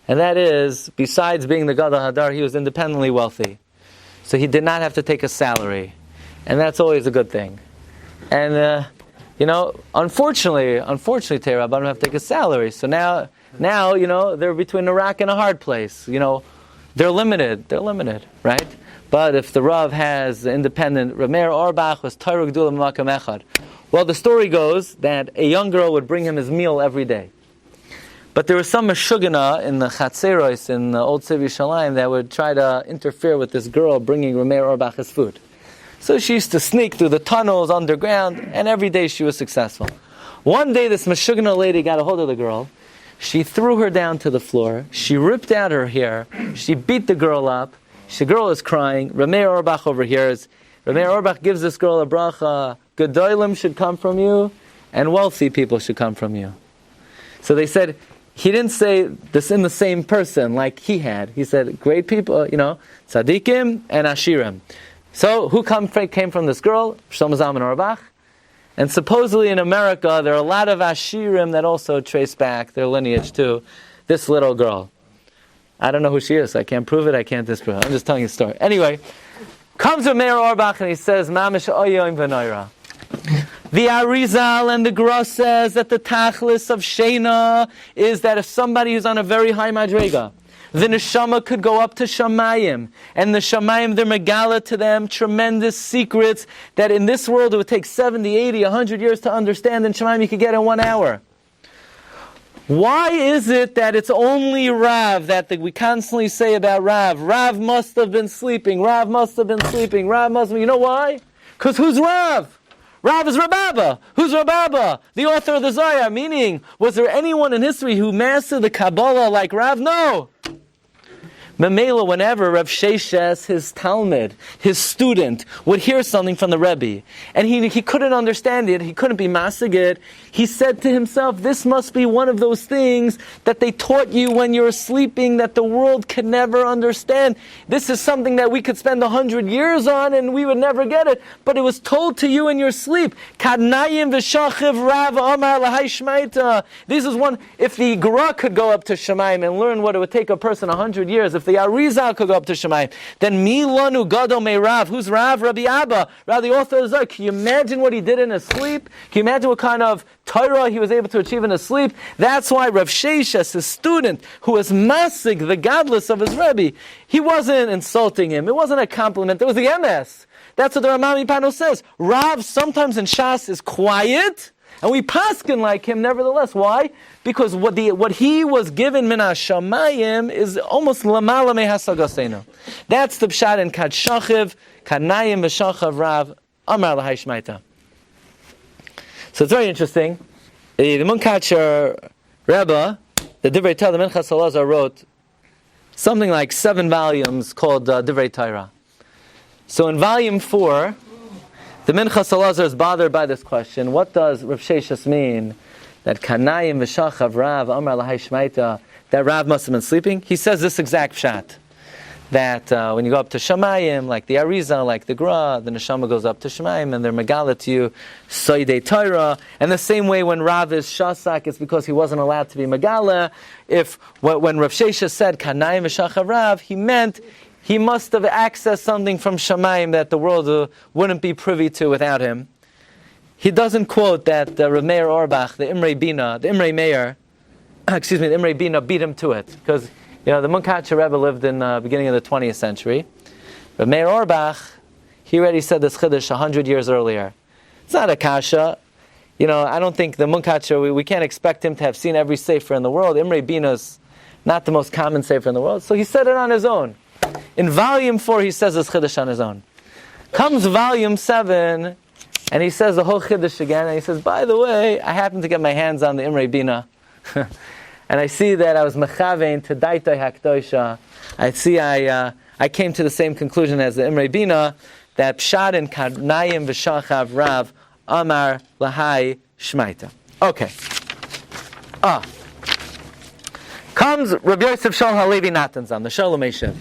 And that is, besides being the Gadol Hadar, he was independently wealthy. So he did not have to take a salary. And that's always a good thing. And, unfortunately, Torah, Rabbi don't have to take a salary. So now, they're between a rock and a hard place. They're limited, right? But if the Rav has the independent, Rav Meir Auerbach was Torah Gdula M'Makom Echad. Well, the story goes that a young girl would bring him his meal every day. But there was some Meshugana in the Chatzeros in the Old City Shalim that would try to interfere with this girl bringing Rav Meir Auerbach his food. So she used to sneak through the tunnels underground, and every day she was successful. One day this Meshugana lady got a hold of the girl. She threw her down to the floor. She ripped out her hair. She beat the girl up. The girl is crying. Rav Meir Auerbach overhears. Rav Meir Auerbach gives this girl a bracha. Gedolim should come from you, and wealthy people should come from you. So they said, he didn't say this in the same person like he had. He said, great people, tzaddikim and ashirim. So who came from this girl? Shlomo Zalman Auerbach. And supposedly in America, there are a lot of ashirim that also trace back their lineage to this little girl. I don't know who she is. I can't prove it. I can't disprove it. I'm just telling you a story. Anyway, comes Rav Meir Auerbach and he says, Mamish oyoim v'noira. The Arizal and the Gra says that the tachlis of Shena is that if somebody who's on a very high madrega, the neshama could go up to Shamayim, and the Shamayim, they're megala to them tremendous secrets that in this world it would take 70, 80, 100 years to understand, and Shamayim you could get in 1 hour. Why is it that it's only Rav that we constantly say about Rav? Rav must have been sleeping. Rav must have been sleeping. Rav must have been... You know why? Because who's Rav? Rav is Rabbi. Who's Rabbi? The author of the Zohar. Meaning, was there anyone in history who mastered the Kabbalah like Rav? No. Memela, whenever Rav Sheshes, his Talmud, his student, would hear something from the Rebbe, and he couldn't understand it, he couldn't be masig it, he said to himself, this must be one of those things that they taught you when you were sleeping that the world could never understand. This is something that we could spend 100 years on and we would never get it, but it was told to you in your sleep. Kadnayim v'shachiv Rav Amar Lahai Shmaita. This is one, if the Gra could go up to Shemaim and learn what it would take a person 100 years, if the Arizal could go up to Shemaim, then Milanu Gadol Me Rav. Who's Rav? Rabbi Abba. Rav, the author of the Zohar. Can you imagine what he did in his sleep? Can you imagine what kind of Torah he was able to achieve in his sleep? That's why Rav Sheshes, his student, who was masig, the godless of his Rebbe, he wasn't insulting him. It wasn't a compliment. It was the MS. That's what the Ramami Pano says. Rav sometimes in Shas is quiet, and we paskin like him nevertheless. Why? Because what he was given min hashamayim is almost lamala mehasagasenu. That's the pshat in kad shachiv, kad nayim v'shachav Rav Amar Lahai Shmaita. So it's very interesting. The Munkacher Rebbe, the Divrei Torah, the Minchas Elazar wrote something like 7 volumes called Divrei Torah. So in volume 4, the Minchas Elazar is bothered by this question. What does Rav Sheshes mean that Kanayim v'shachav Rav Amar Lahai Shmaita, that Rav must have been sleeping? He says this exact pshat. That when you go up to Shamayim, like the Arizal, like the Gra, the Neshama goes up to Shamayim and they're Megala to you, Soidei Torah. And the same way when Rav is Shasak, it's because he wasn't allowed to be Megala. When Rav Sheshes said, Kanayim v'shachav Rav, he meant he must have accessed something from Shamayim that the world wouldn't be privy to without him. He doesn't quote that Rav Meir Auerbach, the Imrei Bina beat him to it. Because the Munkacher Rebbe lived in the beginning of the 20th century. But Meir Auerbach, he already said this chiddush 100 years earlier. It's not a kasha. I don't think the Munkacher, we can't expect him to have seen every sefer in the world. Imrei Bina's not the most common sefer in the world, so he said it on his own. In volume 4, he says this chiddush on his own. Comes volume 7, and he says the whole chiddush again, and he says, by the way, I happened to get my hands on the Imrei Bina. And I see that I was mechavein to daitoi hakdosha. I came to the same conclusion as the Imrei Bina, that pshat in kadnayim v'shachav Rav Amar Lahai Shmaita. Okay. Comes Rabbi Yosef Shol Halevi Natanzan, the Shalom Eshev.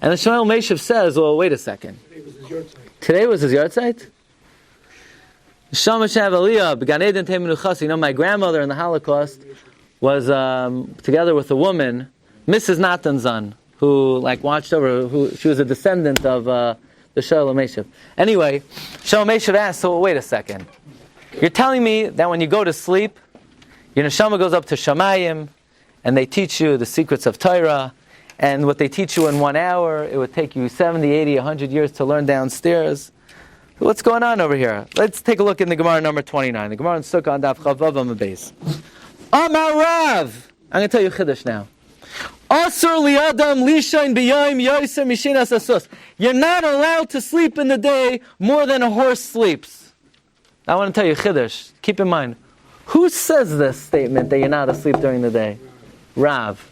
And the Shalom Eshev says, well, wait a second. Today was his yahrzeit? Shamash Aliyah, Gan Eden Tei Menuchas. You know, my grandmother in the Holocaust was together with a woman, Mrs. Natanzan, who watched over. She was a descendant of the Shalom Meshav. Anyway, Shalom Meshav asked, so wait a second. You're telling me that when you go to sleep, your neshama goes up to Shamayim, and they teach you the secrets of Torah, and what they teach you in 1 hour, it would take you 70, 80, 100 years to learn downstairs. What's going on over here? Let's take a look in the Gemara number 29. The Gemara in Sukkah on Daf Chavav on the base. Amar Rav! I'm going to tell you Chiddush now. Asur liadam lishain b'yayim yoyser mishinas asus. You're not allowed to sleep in the day more than a horse sleeps. I want to tell you Chiddush. Keep in mind, who says this statement that you're not asleep during the day? Rav.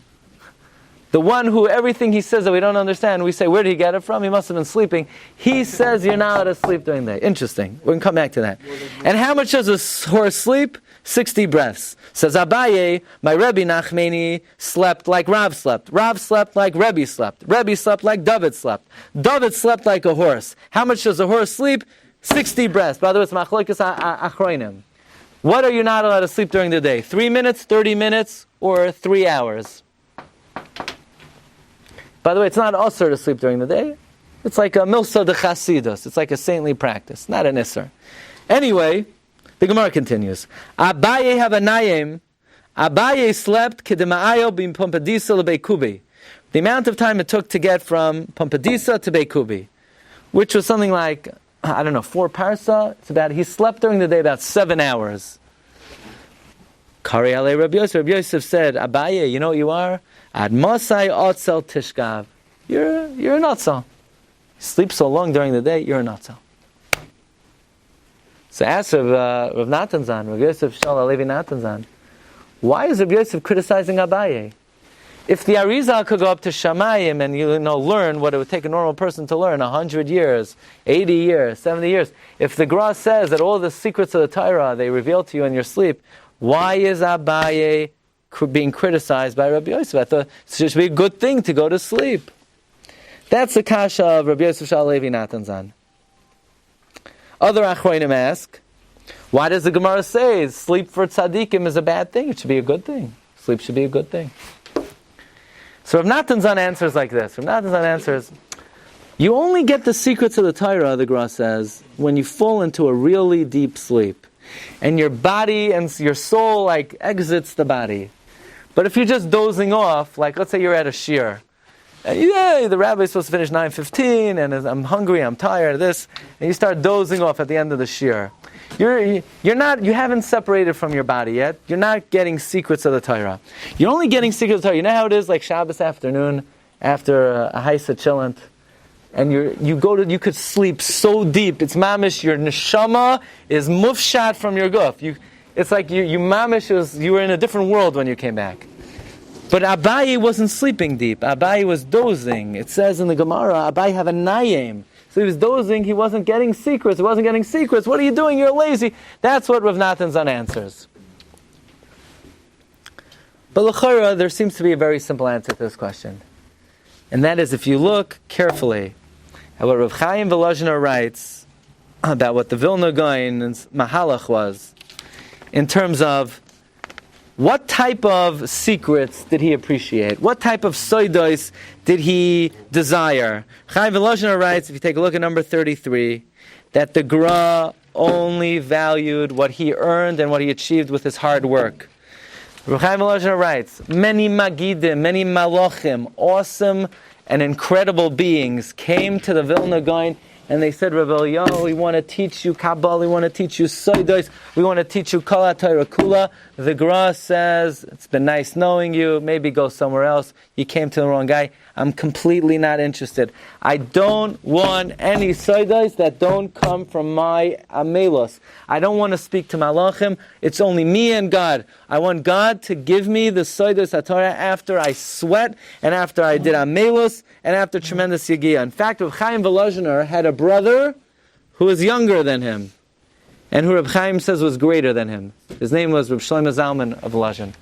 The one who everything he says that we don't understand, we say, where did he get it from? He must have been sleeping. He says you're not allowed to sleep during the day. Interesting. We can come back to that. And how much does a horse sleep? 60 breaths. Says Abaye, my Rebbe Nachmani slept like Rav slept. Rav slept like Rebbe slept. Rebbe slept like David slept. David slept like a horse. How much does a horse sleep? 60 breaths. By the way, it's Machlokes Achronim. What are you not allowed to sleep during the day? 3 minutes, 30 minutes, or 3 hours? By the way, it's not usher to sleep during the day. It's like a milsa de chasidus. It's like a saintly practice, not an isser. Anyway, the Gemara continues. Abaye havanayim. Abaye slept kedemaayo bim Pompadisa lebeikubi. The amount of time it took to get from Pompadisa to Beikubi, which was something like, 4 parsa. He slept during the day about 7 hours. Kari alei Rabbi Yosef. Rabbi Yosef said, Abaye, you know what you are? Ad Masai Otzel Tishkav. You're a nutzel. You sleep so long during the day, you're a nutzel. So ask Rav Natanzan, Rav Yosef Shal Alevi Natanzan, why is Rav Yosef criticizing Abaye? If the Arizal could go up to Shamayim and learn what it would take a normal person to learn 100 years, 80 years, 70 years, if the Gra says that all the secrets of the Torah they reveal to you in your sleep, why is Abaye being criticized by Rabbi Yosef? I thought it should be a good thing to go to sleep. That's the kasha of Rabbi Yosef Shal Levi Natanzan. Other achronim ask, why does the Gemara say sleep for tzaddikim is a bad thing? It should be a good thing. Sleep should be a good thing. So Rav Natanzan answers like this. Rav Natanzan answers, you only get the secrets of the Torah, the Gemara says, when you fall into a really deep sleep. And your body and your soul exits the body. But if you're just dozing off, let's say you're at a shiur, and the rabbi is supposed to finish 9:15, and I'm hungry, I'm tired of this, and you start dozing off at the end of the shiur. You haven't separated from your body yet. You're not getting secrets of the Torah. You're only getting secrets of the Torah. You know how it is, like Shabbos afternoon after a haisa chillant, and you could sleep so deep. It's mamish. Your neshama is mufshat from your guf. It's like you mamish. You were in a different world when you came back. But Abaye wasn't sleeping deep. Abaye was dozing. It says in the Gemara, Abaye have a nayim. So he was dozing. He wasn't getting secrets. What are you doing? You're lazy. That's what Rav Natanzan answers. But l'chora, there seems to be a very simple answer to this question. And that is, if you look carefully at what Rav Chaim Volozhiner writes about what the Vilna Gaon's Mahalach was, in terms of what type of secrets did he appreciate? What type of soidos did he desire? Chaim Volozhiner writes, if you take a look at number 33, that the Gra only valued what he earned and what he achieved with his hard work. Chaim Volozhiner writes, many magidim, many malochim, awesome and incredible beings came to the Vilna Gaon and they said, Rabbi Eliyahu, we want to teach you Kabbalah, we want to teach you Soidos, we want to teach you Kol HaTorah Kula. The Gra says, it's been nice knowing you, maybe go somewhere else. You came to the wrong guy. I'm completely not interested. I don't want any Soidos that don't come from my Amelos. I don't want to speak to Malachim. It's only me and God. I want God to give me the Soidos HaTorah after I sweat and after I did Amelos and after tremendous Yagiyah. In fact, Rav Chaim Volozhiner had a brother who was younger than him and who Reb Chaim says was greater than him. His name was Reb Shlomo Zalman of Volozhin.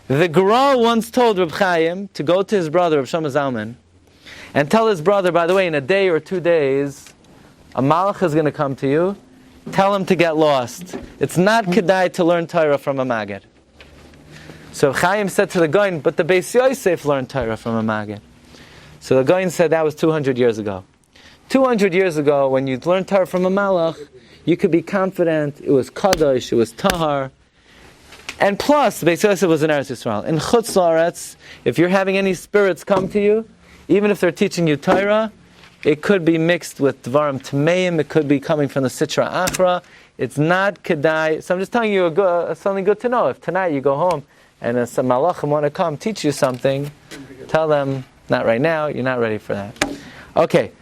The Gra once told Reb Chaim to go to his brother, Reb Shlomo Zalman, and tell his brother, by the way, in a day or 2 days, a malach is going to come to you, tell him to get lost. It's not kedai to learn Torah from a Maggid. So Chaim said to the Goin, but the Beis Yosef learned Torah from a Maggid. So the Goin said that was 200 years ago. 200 years ago, when you learned Torah from a malach, you could be confident it was kadosh, it was tahar. And plus, the Beis Yosef was in Eretz Yisrael. In Chutz La'aretz, if you're having any spirits come to you, even if they're teaching you Torah, it could be mixed with Dvarim Tameim, it could be coming from the Sitra Achra. It's not kedai. So I'm just telling you something good to know. If tonight you go home and some malachim want to come teach you something, tell them, not right now, you're not ready for that. Okay,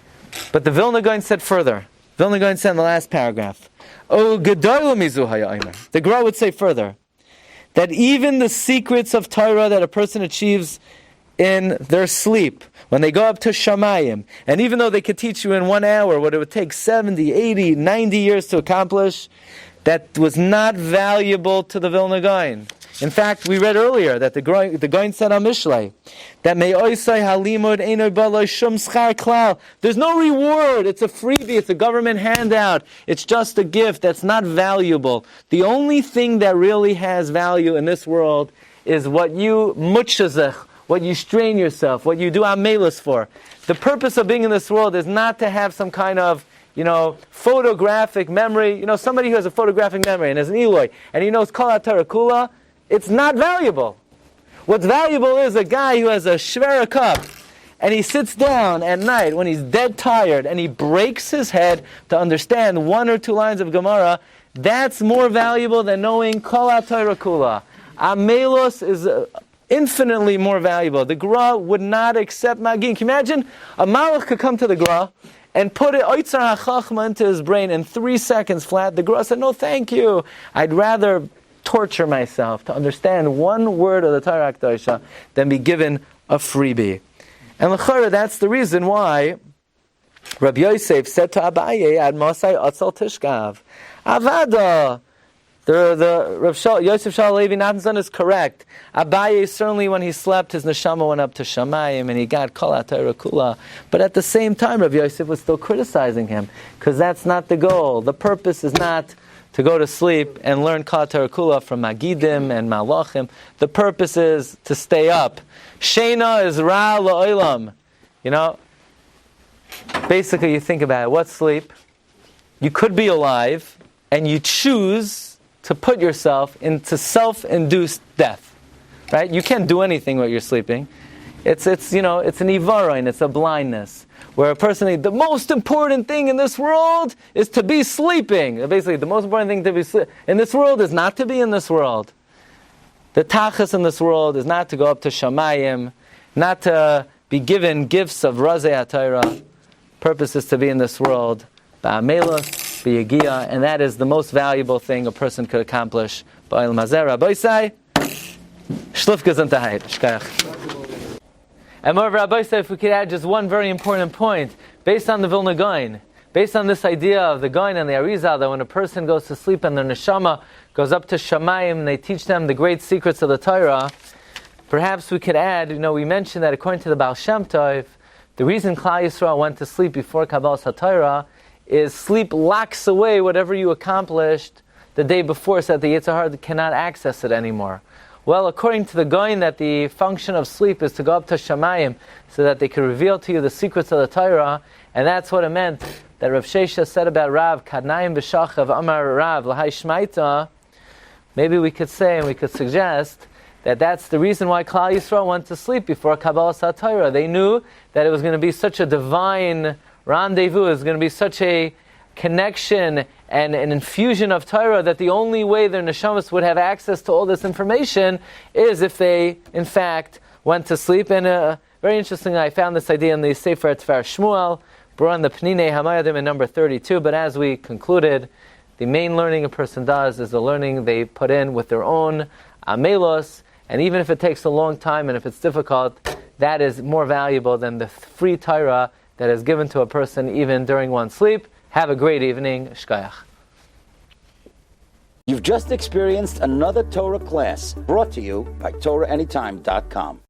but the Vilna Gaon said further. Vilna Gaon said in the last paragraph, Oh, Gedolah mizu haya omer. The Gra would say further, that even the secrets of Torah that a person achieves in their sleep, when they go up to Shamayim, and even though they could teach you in 1 hour what it would take 70, 80, 90 years to accomplish, that was not valuable to the Vilna Gaon. In fact, we read earlier that the Gaon said on Mishlei that me'oisai halimud einoy baloi shum schar klal. There's no reward. It's a freebie. It's a government handout. It's just a gift that's not valuable. The only thing that really has value in this world is what you mutchazech, what you strain yourself, what you do amelis for. The purpose of being in this world is not to have some kind of photographic memory. Somebody who has a photographic memory and has an Eloi and he knows Kol HaTorah Kula, it's not valuable. What's valuable is a guy who has a shvera cup and he sits down at night when he's dead tired and he breaks his head to understand 1 or 2 lines of Gemara. That's more valuable than knowing Kol HaTorah Kula. Amelos is infinitely more valuable. The Gra would not accept Magin. Can you imagine? A Malach could come to the Gra and put it Oitzar HaChachma into his brain in 3 seconds flat. The Gra said, no, thank you. I'd rather torture myself to understand 1 word of the Torah Akdosha than be given a freebie. And l'chara, that's the reason why Rabbi Yosef said to Abaye, Ad Mosai Atzal Tishkav. Avada. The Rav Yosef Shal Levi Natanson is correct. Abaye, certainly when he slept, his neshama went up to Shamayim and he got Kol HaTorah Kula. But at the same time, Rav Yosef was still criticizing him because that's not the goal. The purpose is not to go to sleep and learn Kol HaTorah Kula from Magidim and Malachim. The purpose is to stay up. Sheina is Ra La'olam. Basically you think about it. What's sleep? You could be alive and you choose to put yourself into self-induced death. Right? You can't do anything while you're sleeping. It's an ivaron, it's a blindness. Where a person, the most important thing in this world is to be sleeping. Basically, the most important thing to be in this world is not to be in this world. The tachas in this world is not to go up to Shamayim, not to be given gifts of Razei HaTorah. Purpose is to be in this world, Ba'amelos, B'yagia, and that is the most valuable thing a person could accomplish. Ba'il Mazer, Rabbi, Shluf Gesundheit, Shkayach. And moreover, Rabbi said, if we could add just one very important point, based on the Vilna Gaon, based on this idea of the Gaon and the Arizal, that when a person goes to sleep and their neshama goes up to Shamayim and they teach them the great secrets of the Torah, perhaps we could add, we mentioned that according to the Baal Shem Tov, the reason Klal Yisrael went to sleep before Kabbalas HaTorah is sleep locks away whatever you accomplished the day before, so that the Yetzer Hara cannot access it anymore. Well, according to the Gaon, that the function of sleep is to go up to Shamayim so that they can reveal to you the secrets of the Torah, and that's what it meant that Rav Shesha said about Rav, Kadnayim b'shachav Amar Rav l'hai shmaita. Maybe we could say and we could suggest that that's the reason why Klal Yisrael went to sleep before Kabbalas HaTorah. They knew that it was going to be such a divine rendezvous, it was going to be such a connection and an infusion of Torah that the only way their neshamas would have access to all this information is if they, in fact, went to sleep. And very interesting, I found this idea in the Sefer Tvar Shmuel, brought in the Pninei Hamayadim in number 32. But as we concluded, the main learning a person does is the learning they put in with their own amelos. And even if it takes a long time and if it's difficult, that is more valuable than the free Torah that is given to a person even during one's sleep. Have a great evening. Shkayach. You've just experienced another Torah class brought to you by TorahAnytime.com.